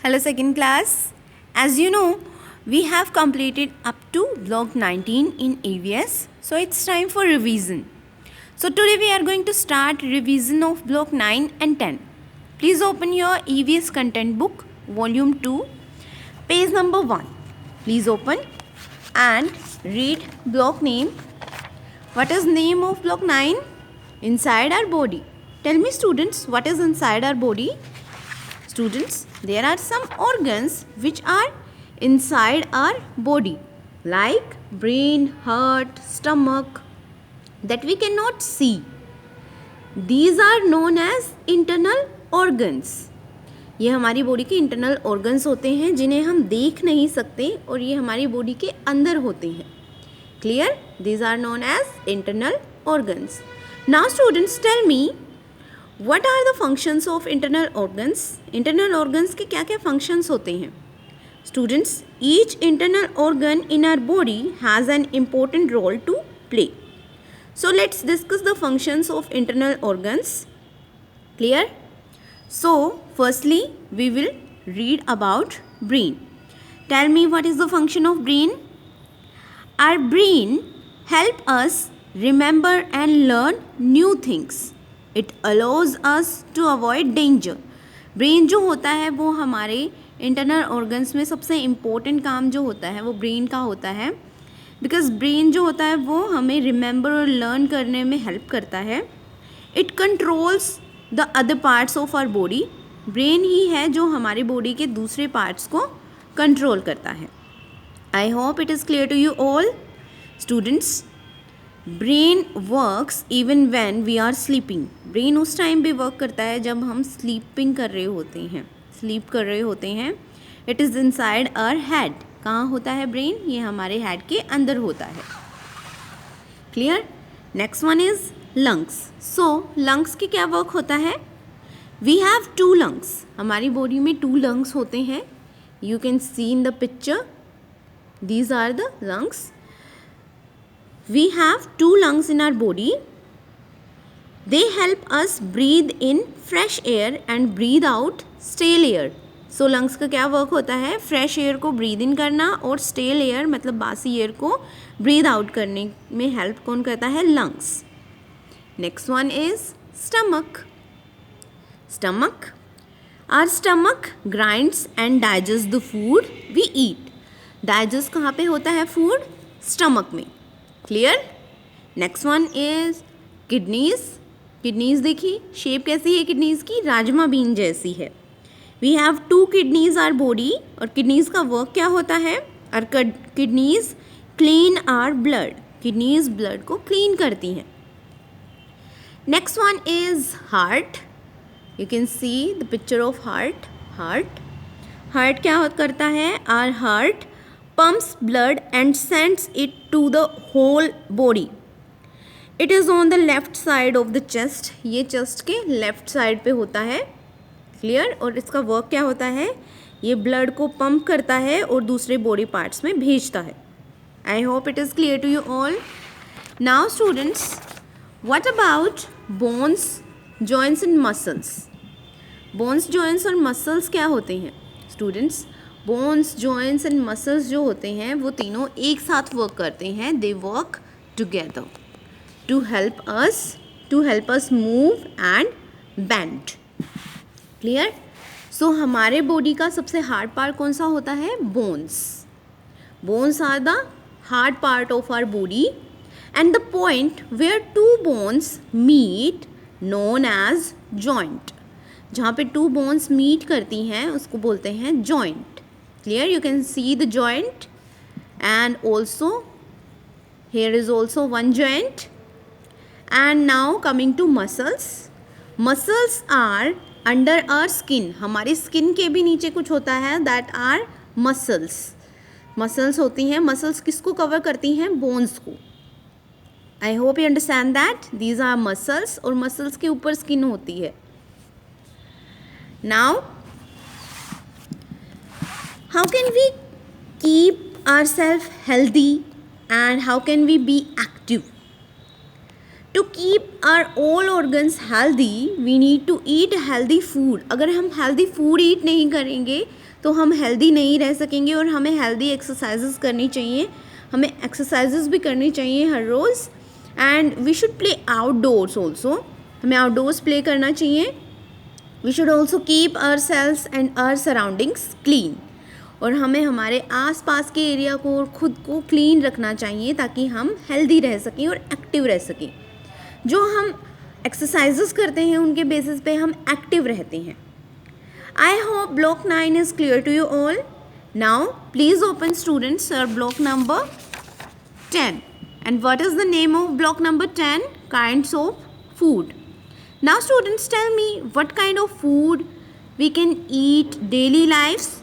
Hello second class. As you know, we have completed up to block 19 in EVS. So it's time for revision. So today we are going to start revision of block 9 and 10. Please open your EVS content book volume 2 page number 1. Please open and read block name. What is name of block 9? Inside our body. Tell me students, what is inside our body? Students, there are some organs which are inside our body like brain, heart, stomach that we cannot see. These are known as internal organs. ये हमारी body के internal organs होते हैं जिन्हें हम देख नहीं सकते और ये हमारी बॉडी के अंदर होते हैं. Clear? These are known as internal organs. Now students, tell me, what are the functions of internal organs? Internal organs के क्या क्या functions होते हैं? Students, each internal organ in our body has an important role to play. So let's discuss the functions of internal organs. Clear? So firstly, we will read about brain. Tell me, what is the function of brain? Our brain help us remember and learn new things. It allows us to avoid danger. Brain जो होता है वो हमारे internal organs में सबसे important काम जो होता है वो ब्रेन का होता है. बिकॉज ब्रेन जो होता है वो हमें रिमेंबर और लर्न करने में हेल्प करता है. It controls the other parts of our body. Brain ही है जो हमारी बॉडी के दूसरे पार्ट्स को कंट्रोल करता है. I hope it is clear to you all. Students, brain works even when we are sleeping. Brain उस टाइम भी वर्क करता है जब हम स्लीप कर रहे होते हैं. It is inside our head. कहाँ होता है ब्रेन? ये हमारे हेड के अंदर होता है. Clear? Next one is lungs. So lungs की क्या वर्क होता है? We have 2 lungs. हमारी बॉडी में 2 लंग्स होते हैं. You can see in the picture. These are the lungs. We have 2 lungs in our body. They help us breathe in fresh air and breathe out stale air. So lungs का क्या work होता है? Fresh air को breathe in करना और stele air मतलब बासी air को ब्रीद आउट करने में हेल्प कौन करता है? Lungs. Next one is stomach. Stomach. Our stomach grinds and digest the food we eat. Digest कहाँ पे होता है फूड? स्टमक में. Clear? Next one is kidneys. Kidneys देखिए शेप कैसी है किडनीज की? राजमा बीन जैसी है. We have 2 kidneys our body. और किडनीज का वर्क क्या होता है? और kidneys clean our blood. Kidneys blood को क्लीन करती हैं. Next one is heart. You can see the picture of heart. Heart क्या करता है? Our heart pumps blood and sends it to the whole body. It is on the left side of the chest. ये chest के left side पे होता है. Clear? और इसका वर्क क्या होता है? ये ब्लड को पंप करता है और दूसरे बॉडी पार्ट्स में भेजता है. I hope it is clear to you all. Now students, what about bones, joints and muscles? Bones, joints और मसल्स क्या होते हैं? Students, bones, joints and muscles जो होते हैं वो तीनों एक साथ वर्क करते हैं. They work together to help us move and bend. Clear? So हमारे बॉडी का सबसे हार्ड पार्ट कौन सा होता है? Bones. Bones are the hard part of our body and the point where 2 bones meet known as joint. जहाँ पे 2 bones meet करती हैं उसको बोलते हैं joint. Clear? You can see the joint and also here is also one joint. And now coming to muscles. Muscles are under our skin. हमारी skin के भी नीचे कुछ होता है that are muscles. Muscles होती हैं. Muscles किसको cover करती हैं? Bones को. I hope you understand that. These are muscles और muscles के ऊपर skin होती है. Now how can we keep ourselves healthy and how can we be active? To keep our all organs healthy, we need to eat healthy food. अगर हम healthy food eat नहीं करेंगे तो हम हेल्दी नहीं रह सकेंगे और हमें हेल्दी एक्सरसाइजेस करनी चाहिए, हमें एक्सरसाइजेस भी करनी चाहिए हर रोज़। And we should play outdoors also, हमें आउटडोर्स प्ले करना चाहिए। We should also keep our selves and our surroundings clean, और हमें हमारे आसपास के एरिया को और ख़ुद को क्लीन रखना चाहिए ताकि हम हेल्दी रह सकें और एक्टिव रह सकें। जो हम एक्सरसाइजेस करते हैं उनके बेसिस पे हम एक्टिव रहते हैं। I hope block 9 is clear to you all. Now please open students block number 10. And what is the name of block number 10? Kinds of food. Now students, tell me what kind of food we can eat daily lives.